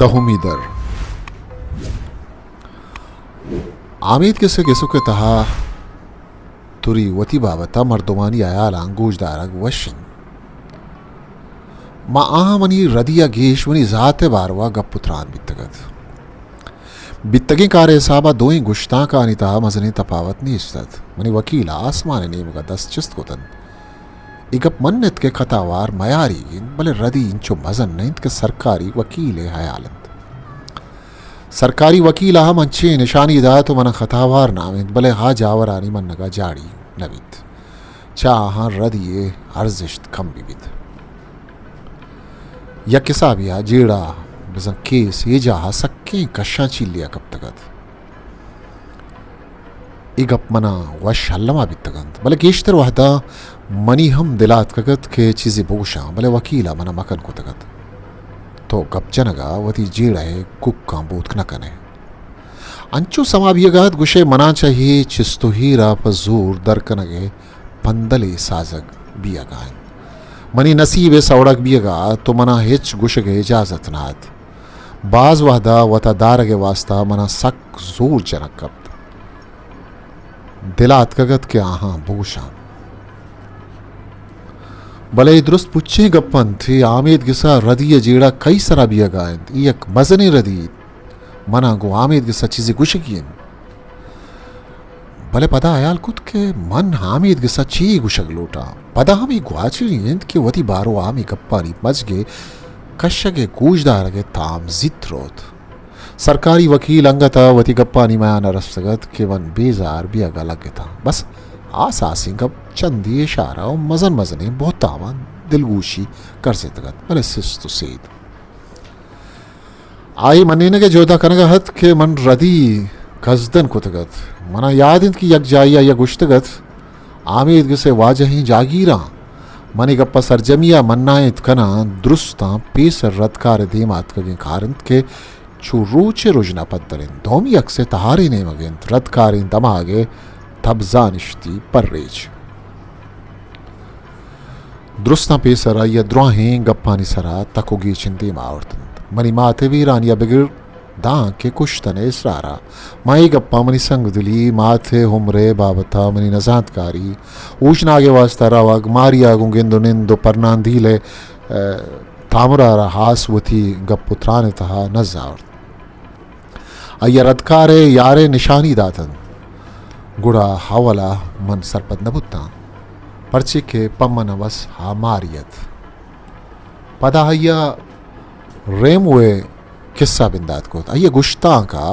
तहुमीदर आमीद किसे केसो के तहा तुरी वती बाबता मर्दुमानी आयाल अंगूजदारग वशन मा आहा मनी रदिया गेश वनी जाते बारवा गपुत्रान बित्तगी कार्य साबा दोई गुश्ता का अनिता मजने तपावत नीस्तत मनी वकील आसमान नीम का दस चिस्त कोतन इगप मन्नत के खतावार मयारी भले रदी इंचो मजन नहीं के सरकारी वकील हयालंत सरकारी वकील आह मंचे निशानी दा तो मन खतावार नामित भले हा जावरानी मन का जाड़ी नबित चाह रदिये अर्जिश्त कम बिबित या किसा बिया जेड़ा बजन केस ये जा सक्के कशा चिल्लिया कब तकत इगप मना वश हल्लमा बितगंत भले केश्तर वहदा मनी हम दिलात कगत के चीज़ें बोशा भले वकीला मना मकन को तगत तो गप जनगा वती जेड़ा है कुक का बोध न कने अंचु समाभियगात गुशे मना चाहिए चिस्तो ही राप जोर दरकनगे पंदले साजग बियगा मनी नसीबे सवड़क बियगा तो मना हिच गुशगे इजाजत नात बाज वहदा वता दारगे वास्ता मना सक जोर जनक कब दिलात कगत के आहा बोशा भले दुरुस्त पुच्छे गप्पन थे आमेद गिसा रदी जेड़ा कई सरा बिया गायंत एक मजने रदी मना गो आमेद गिसा चीजें गुश कियन भले पदा आयाल कुत के मन आमेद गिसा ची गुशग लोटा पदा हमी ग्वाचियंत के वती बारो आमी गप्पानी मजगे कशगे गूजदार के ताम जित रोत सरकारी वकील अंगता वती गप्पानी मायाना रसगत के वन बेजार बिया गलग था बस आसासी कब चंदी इशारा और मजन मजने बहुत तावन दिलगूशी कर से तगत भले सिस्तु सेद आई मनीने के जोधा कनगा हत के मन रदी गजदन को तगत मना याद इन की यक जाइया या गुश्तगत आमीद से वाजही जागीरा मनी गप्पा सरजमिया मन्नायत कना दुरुस्ता पेसर रदकार देमात कगे कारंत के चुरूचे रुजना पत्तरिन धोमी यक से तहारी ने मगें रदकारिन दमागे तबजानिश्ती पर्रेज दुरुस्ता पेसरा या द्रोहें गप्पानी सरा तकोगी चिंती मावर्तन मनी माथे वीरान या बिगिर दां के कुश्तने इसरारा माई गप्पा मनी संग दिली माथे हुमरे बाबता मनी नजातकारी ऊशनागे वास्ता रावग मारिया गुंगिंदो निंदो परनांधीले तामरारा हासवती गप्पुत्राने तहा नजावर्त अय्या रदकारे यारे निशानी दातन गुड़ा हावला मन सरपद नबुत्ता पर्चे के पम्मन वस हामारियत पदा हय्या रेमुए किस्सा बिंदात को अय्या गुश्ता का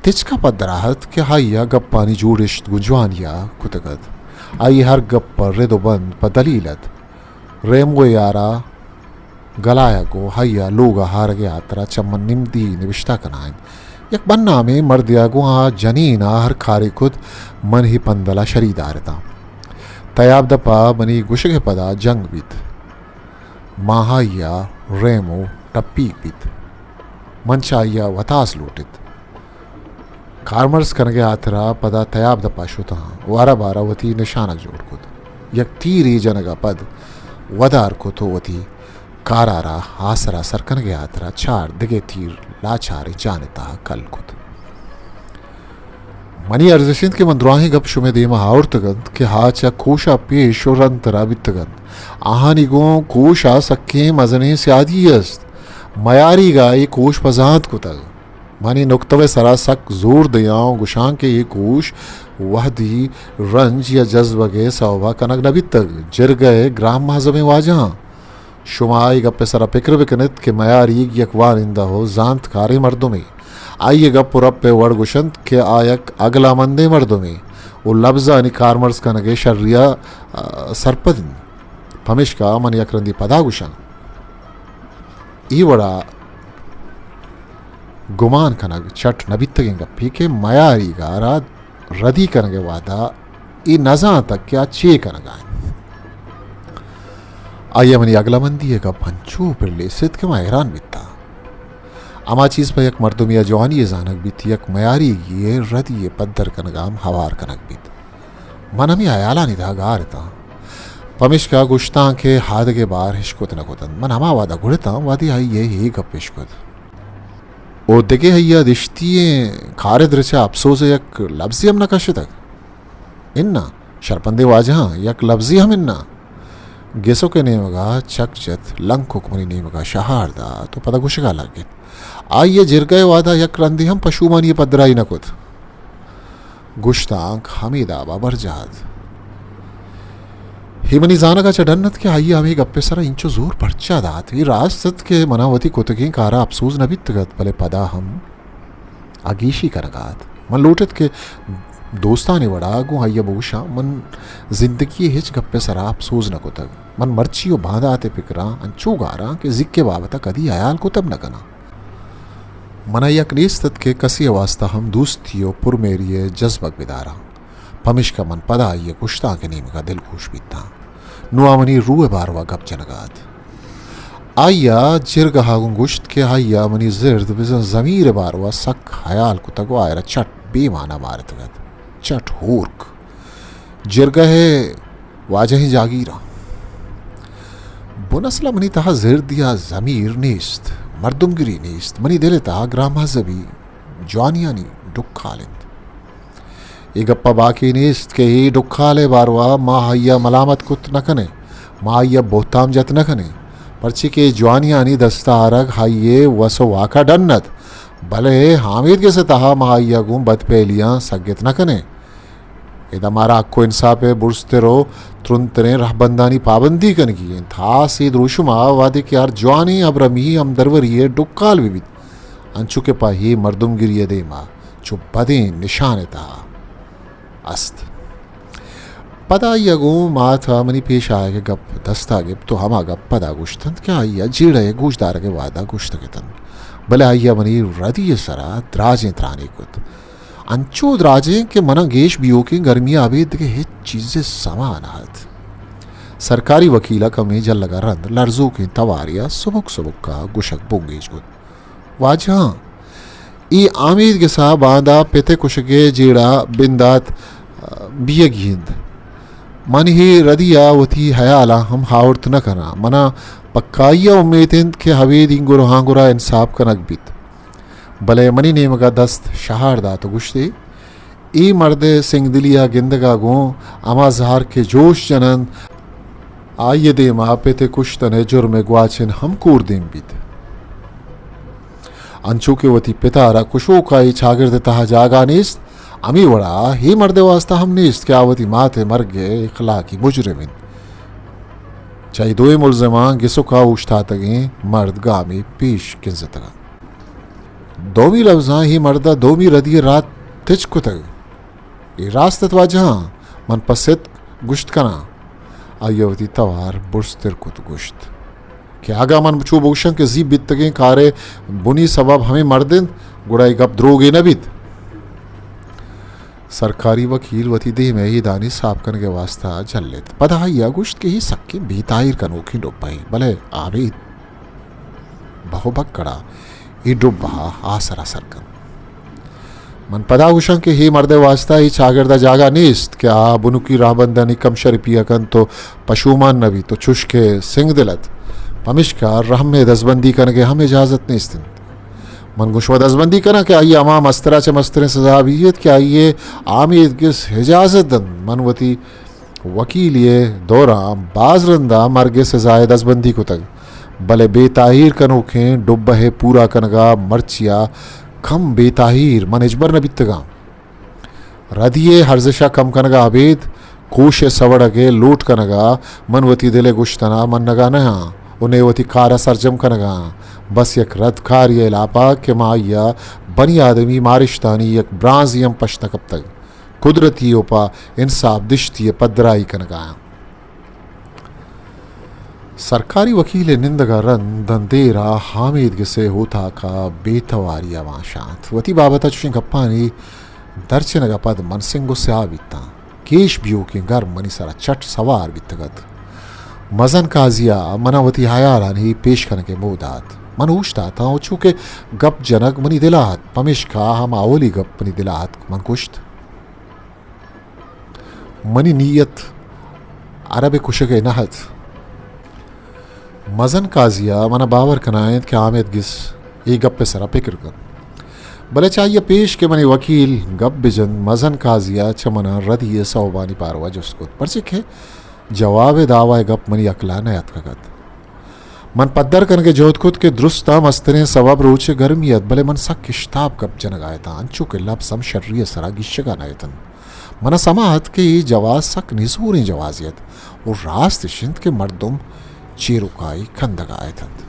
तिचका पदराहत के हय्या गप्पानी जूडिश्त गुंजवानिया कुतगत आई हर गप रेदो बंद पदलीलत रेमुए यारा गलाया को हय्या लोगा हार गया यात्रा चम्मन निम्दी निविष्टा कनाइन यक बन्ना में मर्दिया गुहा जनीना हर खारी खुद मन ही पंदला शरीदारता तयाब दपा मनी गुशगे पदा जंग बीत माहाया रेमो टप्पीक बीत मनचाइया वतास लोटित कार्मर्स कनगे आतरा पदा तयाब दपा शुता वारा बारा वती निशानक जोड़ खुद यक तीरी जनगा पद वदार को तो वती कारारा आसरा सरकन गया आतरा चार दिगे तीर लाचारे जानता कल खुद मनी अर्जशिंद के मंद्राही गप शुमे देमा हाउर्तगंत के हाचा कोशा पेश और अंतरा बितगंत आहानिगो कोशा सक्के मजने से आदियस्त मयारी गाय कोश पजांत को तग मनी नुक्तवे सरा सक जोर दयाओं गुशां के ये कोश वहदी रंज या जज्बगे सौवा कनक नबी तक जर गए ग्राम महजमे वाजहां शुमाई गप्पे सरा पिक्र बिकनित के मयारी यकवान इंदा हो जानत कारी मर्दों में आइए गप रप्पे वड़ गुशंत के आयक अगला मंदे मर्दों में वो लफ्जा अनि कारमर्स का नगे शर्रिया सरपदिन फमिश का मन यकरंदी पदा गुशन ई वड़ा गुमान कनग चट नबितगे गप्पी के मयारी गारा रदी कनगे वादा ई नजा तक क्या चे कनगा आइया मनी अगला मंदी है का पंचो पर ले सिद्ध के हैरान बिता अमा चीज पर एक मर्दुमिया जवानी जानक बीती एक मयारी ये रदी ये पद्दर कनगाम हवार कनक बीत मन हमी आयाला निधा गारता पमिश का गुश्ता के हाद के बार हिशकुत न कुतन मन हमा वादा गुड़ता वादी आई ये ही गप हिशकुत ओ देगे हैया दिश्तिये खारिद रचा अफसोस यक लफ्जी हम नकाशे तक इन्ना शरपंदे वाजहा यक लफ्जी हम इन्ना गेसो के नेमगा चकचत लंक हुक्मनी नेमगा शहारदा तो पदा गुशगा लागे आइए जिरगय वादा यक रंदी हम पशुमानी पदराई नकुत गुश्तांक हमीदा बाबर जहाद हिमनी जाना का चढ़न्नत के आइए हमें गप्पे सरा इंचो जोर पर्चा दात ही राजसत के मनावती कुतगी कारा अफसोस नबित गत भले पदा हम आगीशी करगात मन लोटत के दोस्ताने वड़ा गो आइया बहुशा मन जिंदगी हिच गप्पे सरा अफसोस न कुतग मन मर्चियो बांधा आते पिकरा अंचू गारा के जिक्के बाबता कदी आयाल कुतब न कना मना यक नेस्तत के कसी वास्ता हम दोस्तियो पुरमेरिये जज्बक बिदारा पमिश का मन पदा आइए कुश्ता के नीम का दिल खुश बीता नुआमनी रूए बारवा गप जनगात आइया जिरगहा गुश्त के आइया मनी जिर्द बिजन जमीर बारवा सक हयाल को तगो आयरा चट बेमाना मारत गत चट होर्क जिरगहे वाजही जागीरा बुनसला मनी तहा जिर दिया जमीर नीस्त मर्दुमगिरी नीस्त मनी दिले तहा ग्रामा जबी जवानियानी डुक्खालिंद ये गप्पा बाकी नीस्त के ही डुक्खाले बारवा माँ हय्या मलामत कुत न कने माँ हय्या बोताम जत न कने पर्ची के जवानियानी दस्ता आरग हाइये वसो वाका डन्नत भले हामिद के से तहा माँ हय्या गुम बद पेलियाँ सगत न कने इदा मारा अक्को इंसाफ है बुरसते रो तुरंतने रहबंदानी पाबंदी कन की था सीध रुशुमा वादे के यार जवानी अब रमी हम दरवरिये डुक्काल विविध अंचु के पाही मर्दुम गिरिये दे माँ चुप बदे निशान तहा अस्त पदा यगो माथा मनी पेश आए के गप दस्ता गिप तो हमा गप पदा गुश्तन क्या आइया जीड़े गुशदार के वादा गुश्त के तन भले आइया मनी रदी सरा द्राजे त्राने कुत अंचो द्राजे के मना गेश बियो के गर्मी आवेद के हित चीजें समान हाथ सरकारी वकीला कमे जल लगा रंद लर्जो के तवारिया सुबुक सुबुक का गुशक बोंगेज गुत वाजहा ई आमीद के सा बांदा पेते कुशगे जीड़ा बिंदात बिय गिंद मन ही रदिया वती हयाला हम हावर्त न करा मना पक्काइया उम्मीद के हवेद इंगुर हांगुरा इंसाफ कनक बीत भले मनी नेम का दस्त शहारदा तो गुश्ते ई मर्दे सिंह दिलिया गिंदगा गो अमा जहार के जोश जनन आइए दे मा पेते कुश्तने जुर्म ग्वाचिन हम कूर देम बीत अंचू के वती पितारा कुशो का ही छागिर्द तहा जागा नीस्त अमी वड़ा ही मर्दे वास्ता हम नीस्त क्या वती माथे मर गए इखलाकी मुजरिमिन चाहे दोए मुलजमा गिसो का उश्ता तगे मर्द गामी पेश किंजतगा दोमी लफ्जा ही मर्दा दोमी रदी रात तिच को तग ये रास्तत वाजहा मन पसित गुश्त कना आयवती तवार बुर्स्तिर कुत गुश्त कि आगा मन चू बोशन के जी बितगे कारे बुनी सबब हमें मर्दिन गुड़ाई गप द्रोगे न बित सरकारी वकील वती दे में ही दानी साफ करने के वास्ता जल लेत पधाइया गुश्त के ही सक्के बेताइर कनोखी डुब्बाई भले आबीद बहु बक्कड़ा ही डुब्बा आसरा सरकन मन पदा गुशन के ही मर्दे वास्ता ही चागरदा जागा नीस्त क्या बुनुकी राहबंदानी कम शरिपिया कन तो पशुमान नबी तो चुशके सिंह दिलत पमिशकार रहमे दसबंदी करने के हम इजाज़त नहीं स्थिन मन गुशवा दसबंदी करना कि आइए अमा मस्तरा चे मस्तरे सजा बीत कि आइए आमीद किस इजाज़त दन मनवती वकील ये दौरा बाजरंदा मरगे सजाए दसबंदी को तक भले बेताहिर कनोखें डुब्बा है पूरा कनगा मर्चिया कम बेताहिर मन इजबर न बितगा रदिये हर्जशा कम कनगा आबेद कोशे सवड़गे लूट कनगा मनवती दिले गुश्तना मन नगा नहा उन्हें वती कारा सरजम कनगा बस यक रद कार्य लापा के माया बनी आदमी मारिश्तानी यक ब्राजियम पश्न कब तक कुदरती ओपा इंसाफ दिश्ती पदराई कनगा सरकारी वकील निंदगा रन दंदेरा हामिद गिसे होता का बेतवारिया माशात वती बाबता चुशिंग गप्पानी दर्चनगा पद मनसिंगो से आ बीता केश बियो के घर मनी सारा चट सवार बीतगत मजन काजिया मनावती हयाला नहीं पेश करने के मोदात मन उछता था चूँकि गप जनक मनी दिलात पमिश का हम आवली गप मनी दिलात मन कुश्त मनी नीयत अरब कुशगे नहत मजन काजिया मना बावर कनायत के आमिद गिस ये गप पे सरा फिक्र कर भले चाहिए पेश के मनी वकील गप बिजन मजन काजिया चमना रदिये सौबानी पारवा जुस्कुत पर सिखे जवाब दावा गप मनी अकला नयात कगत मन पद्दर कनके जोधकुत के दुरुस्ता मस्तने सवाब रोचे गर्मियत भले मन सक किश्ताब गप जनगायता अंचु के लब सम शर्रिय सरा गिश्शगा नायतन मन समाहत के जवाज सक निसूरी जवाजियत और रास्त शिंद के मर्दुम चीरुकाई खंदगायतन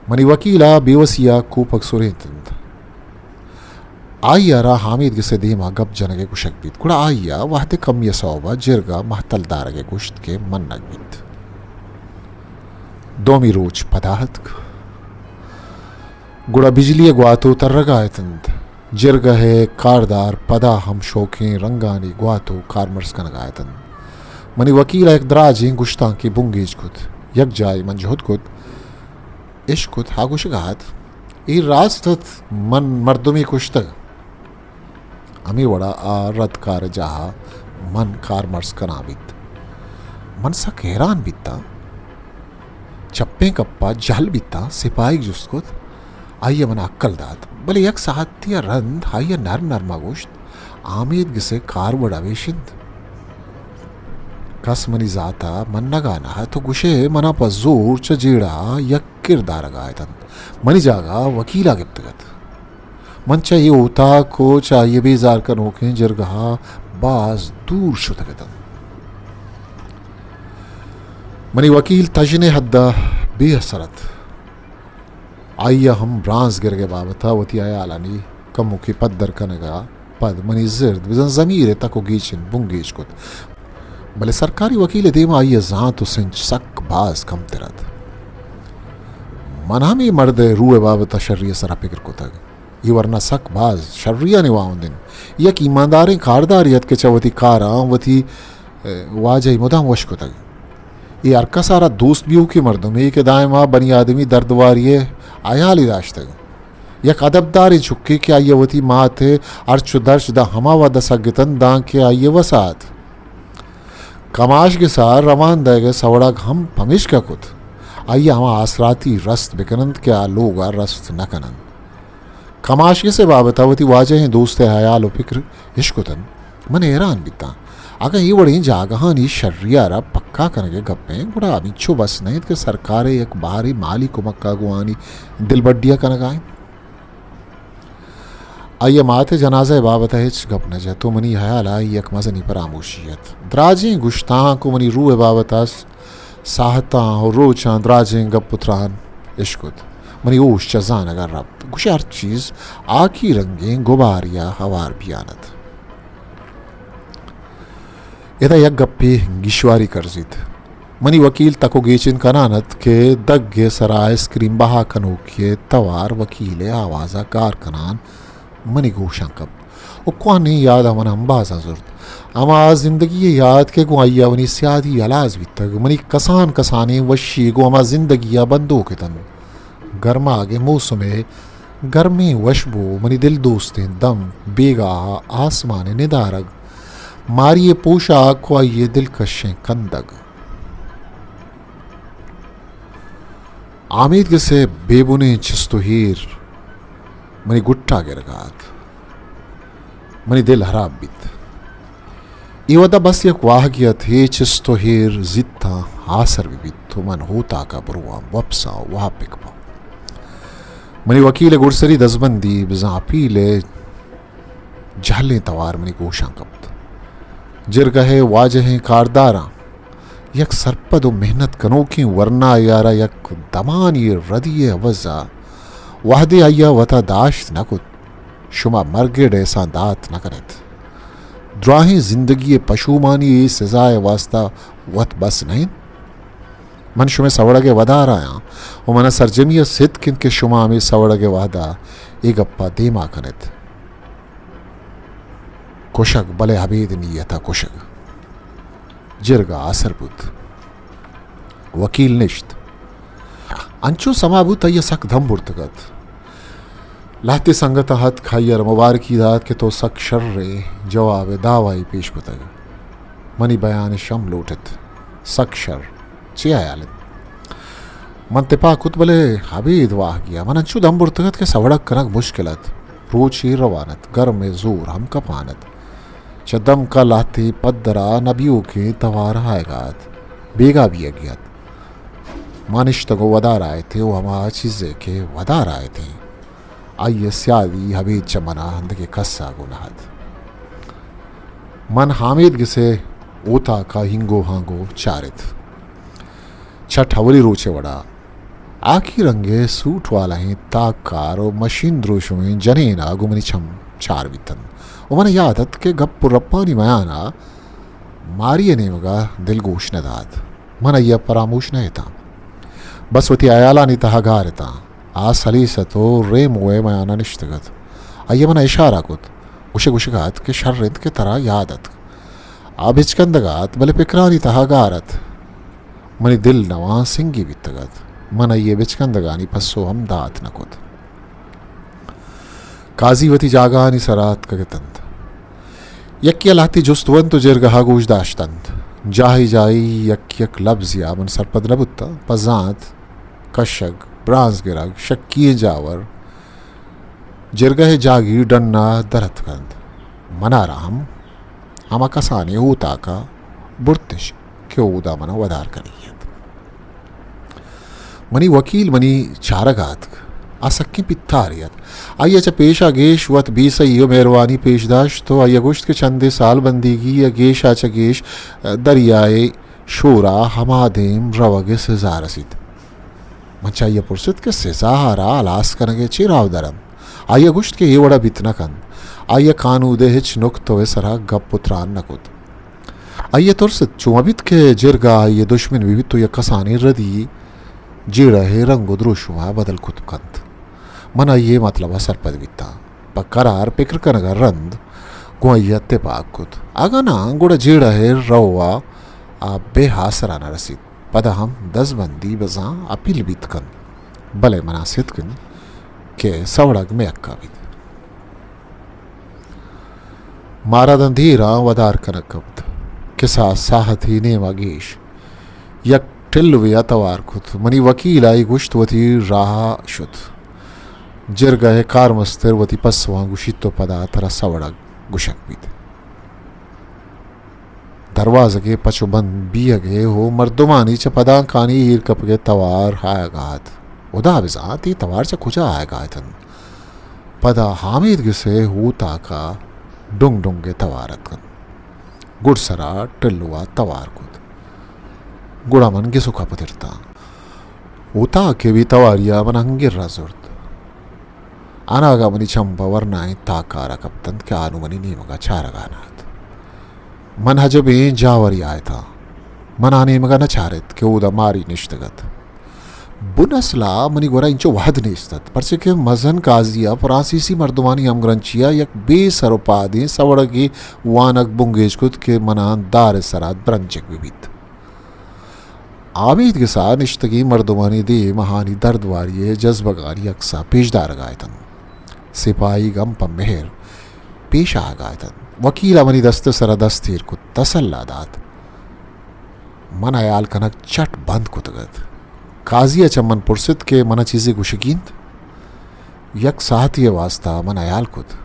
मनी वकीला बेवसिया कूपक सुरेतंद आय्यारा हामिद गिसे दीमा गप जनगे कुशक बीत कुड़ा आय्या वाहते कम ये सौबा जिरगा महतल दारगे गुश्त के मन नग बीत दोमी रोज पदाहत गुड़ा बिजली ग्वातो तरगायतंद जिरगा है कारदार पदा हम शौकीन रंगानी ग्वातो कारमर्स कनगायतन मनी वकीला एक दराजी गुश्तां की बुंगीज कुत यक जाय मन जहुद कुत इश्कुत हागुशगात ई रास्तत मन मर्दुमी कुश्तग अमी वड़ा आ रद कार जहा मन कारमर्स कनाबित मन सा हैरान बीता चप्पे कप्पा जहल बीता सिपाही जुस्कुत आइए मन अक्कल दात भले यक साहतिया रंध हाइया नर्म नरमा गोश्त आमीद गिसे कार वड़ा वेशिंद कस मनी जाता मन नगाना तो गुशे मना पर जोर च जीड़ा यक किरदार गायतन मनी जागा वकीला गिप्तगत मन चाहिए होता को चाहिए बेजार कर नोके जरगहा बाज दूर शुतगतन मनी वकील तजने हद्दा बेहसरत आइया हम ब्रांस गिरगे बाबता वती आया आलानी कमु की पद्दर कनगा पद मनी जिर्द विजन जमीर तको गीचिन बुंगीच कुत भले सरकारी वकील देमा आइया जहां तो सिंच सक बाज कम तिरद मनामी मर्द रूए बाबता शर्रिया सरा फिक्र को तग ये वरना सक बाज शर्रिया निवाउन दिन यक ईमानदारें कारदारियत के चवती कारा वती वाजई मुदाम वश को तग ये अरका सारा दोस्त भी के मर्दों में के दायमा बनी आदमी दर्दवारिये आयाली दाश्तग यक अदबदारी चुक्की के आइये वती माथे अर्च दर्श दा हमा व दसगतन दा के आइये वसात कमाश के सार रवान देगे सवड़ा हम फमिश का कुत आइए हमा आसराती रस्त बिकनंद क्या लोगा रस्त न कनंद कमाश के से बाबतावती वाजह दोस्त हयाल फिक्र इश्कुतन मन हैरान बीता अगर ये बड़ी जागहानी शर्रियारा पक्का करके गप्पे गुड़ा अमिच्छो बस नहीं कि सरकारे एक बाहरी माली को मक्का गुआनी दिल बड्डिया कनगाए आइए माथे जनाजा बाबत है गप न जा तो मनी हयाल आई एक मजनी पर आमोशियत द्राजे गुश्ता को मनी रूह बाबतास साहता और रोचा द्राजे गप पुत्रान इश्कुत मनी ओश चजान अगर रब गुश हर चीज आखी रंगे गुबारिया हवार बियानत यदा यक गप्पी गिश्वारी करजित मनी वकील तको गेचिन कनानत के दग्गे सरा आइसक्रीम बहा कनोकिए तवार वकीले आवाजा कार कनान मनी गोशांकब उक्वानी याद अमन अंबाजा जुर्द अमा जिंदगी याद के गो आइया वनी स्यादी अलाज भी तक मनी कसान कसाने वशी गो अमा जिंदगी बंदो के तन गर्मा आगे मौसमे गर्मी वशबो मनी दिल दोस्तें दम बेगा आसमान निदारग मारिए पोशाक को आइए दिलकशें कंदग आमिद के से बेबुने चिस्तोहीर मनी गुट्टा गिरगात मनी दिल हराब बीत इवदा बस यक वाहगियत हे चिस्तोहीर जित्ता आसर भी बीत तो मन होता का बरुआ वपसा वहा पिकपा मनी वकील गुरसरी दजबंदी बिजा पीले जहले तवार मनी गोशां कब्त जिरगहे वाजहें कारदारा यक सरपद मेहनत कनोकी वरना यारा यक दमानी रदिये अवजा वाहदे आया वता दाश्त न कुत शुमा मरगे ऐसा दात न करत द्राही जिंदगी पशुमानी सजाए वास्ता वत बस नहीं मन शुमे सवड़गे वदा राया वो मन सरजमिया सिद्ध किन के शुमा में सवड़गे वादा एक गप्पा देमा कनत कुशक बले हबीद नीयता कुशक जिरगा असरबुद वकील निश्त अंचो समाबूत ये सक धम बुर्तगत लाते संगत हत खाइयर मुबारकी दात के तो सक शर्रे जवाब दावाई पेश कुतग मनी बयान शम लोटत सक शर चियायाल मन तिपाकुत बले हबीद वाह गया मन अंचु दम बुर्तगत के सवड़क कनक मुश्किलत रूची रवानत घर में जोर हम कपानत चदम का लाती पद्दरा नबियों के तवार आएगात बेगा भी अगियत मानिश तगो वदार आए थे वो हमारा चीज़ें के वदार आए थे आइए स्यादी हबीद चमना हंद के कस्सा गुनाहत मन हामिद गिसे ऊता का हिंगो हांगो चारित छठ हवली रोचे वड़ा आखी रंगे सूट वाला ही ताकार और मशीन द्रोशों में जनेना गुमनी छम चार वितन मन यादत के गप्पु रप्पानी मयाना मारिये नेमगा दिल गोश नदात मन अय्या परामोश नयता बसवती अयाला नि तहगारता आ सलीसतो रे मोए मयाना निश्तगत अय्या मन इशारा कुत उशे गुशगात के शर्रित के तरह यादत आभिचकंदगात बले पिकरानी तहगारत मनी दिल नवा सिंगी वित्तगत मन ये बिचकंदगानी पस्सो हम दात नकुत काजीवती जागानी सरात कगतंत यक्य लाती जुस्तवंतु जिरगहा गोश दाश्तंत जाही जाई यक लब्ज या मन सरपद नबुत्ता पजांत कशग ब्रांस गिरग शक्की जावर जिरगह जागी डन्ना दरतकंद मना राम हमा कसाने होता का बुर्तिश क्यों उदा मना वदार करियत मनी वकील मनी चारगात आसक्की पित्तारियत आइया च पेशा गेश वत बीसइयो मेहरबानी पेशदाश तो आइया गुश्त के चंदे साल बंदीगी या गेश आच गेश दरियाए शोरा हमादेम रवगे सजा रसीद मचाइया पुरसत के सजाहारा अलास करगे चिराव दरम आइया गुश्त के ये वड़ा बितना कन आइया कानूदे हिच नुक्त वे सरा गप पुत्रान नकुत आइया तुरसत चुमाबित के जिरगा आइया दुश्मन विवित तो या कसानी रदी जीड़ा है रंगो द्रोशुमा बदल कुतकंत मना ये मतलब सरपद बिता पकरार पिक्र कनगर रंद गुआइया तेपाकुत आगा ना गुड़ा जीड़ा है रवा आ बेहासरा न रसीद पदा हम 10 बंदी बजा अपील बीतकन भले मनासित कन के सवड़ग में अक्का बीत मारा दंधीरा वदार कनकब्द किसा साहथी ने मगेश यक टिल्वे अतवार खुद मनी वकील आई गुश्त वती राह शुत जिरगहे कार मस्तर वती पसवा गुशितो पदा तरा सवड़ग गुशक बीत दरवाज़ के पचुबंद बियगे हो मर्दुमानी च पदा कानी हीर कपगे तवार हायगात उदा बिजाती तवार च खुजा आयगातन पदा हामिद गिसे होता का डुंग डुंगे तवारत कन गुड़सरा टिल्लुआ तवार कुद गुड़ा मन गे सुखा पतिरता उता के भी तवारिया मन हंगिर राजुर्त अनागा मनी चंपा वरनाए ताकारा कप्तंत के आनुमनी नीमगा चारगानात मन हजबे जावरी आया था मन आने मगा न चारित के उदा मारी निश्तगत बुनसला मनी गोरा इंचो वाद निस्तत परसे के मजन काजिया फ्रांसीसी मर्दुमानी अमग्रंचिया यक बेसरोपादे सवड़गी वानक बुंगेज कुद के मना दार सरात ब्रंचक विवित आबिद के साथ निश्तगी मर्दुमानी दे महानी दर्द वारी जज्बगारी अक्सा पेशदार गायतन सिपाही गम पम मेहर पेश आ गायतन वकील अमनी दस्त सरा दस्तीर को तसल्ला दात मन आयाल कनक चट बंद कुतगत काजिया चमन पुरसित के मना चीज़ें गुशकींत यक साहती वास्ता मन आयाल कुत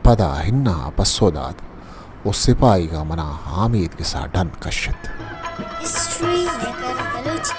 पदा हिन्ना पस्सोदात उस सिपाही का मना हामिद के साथ ढन कश्यत हिस्ट्री मेकर बलूच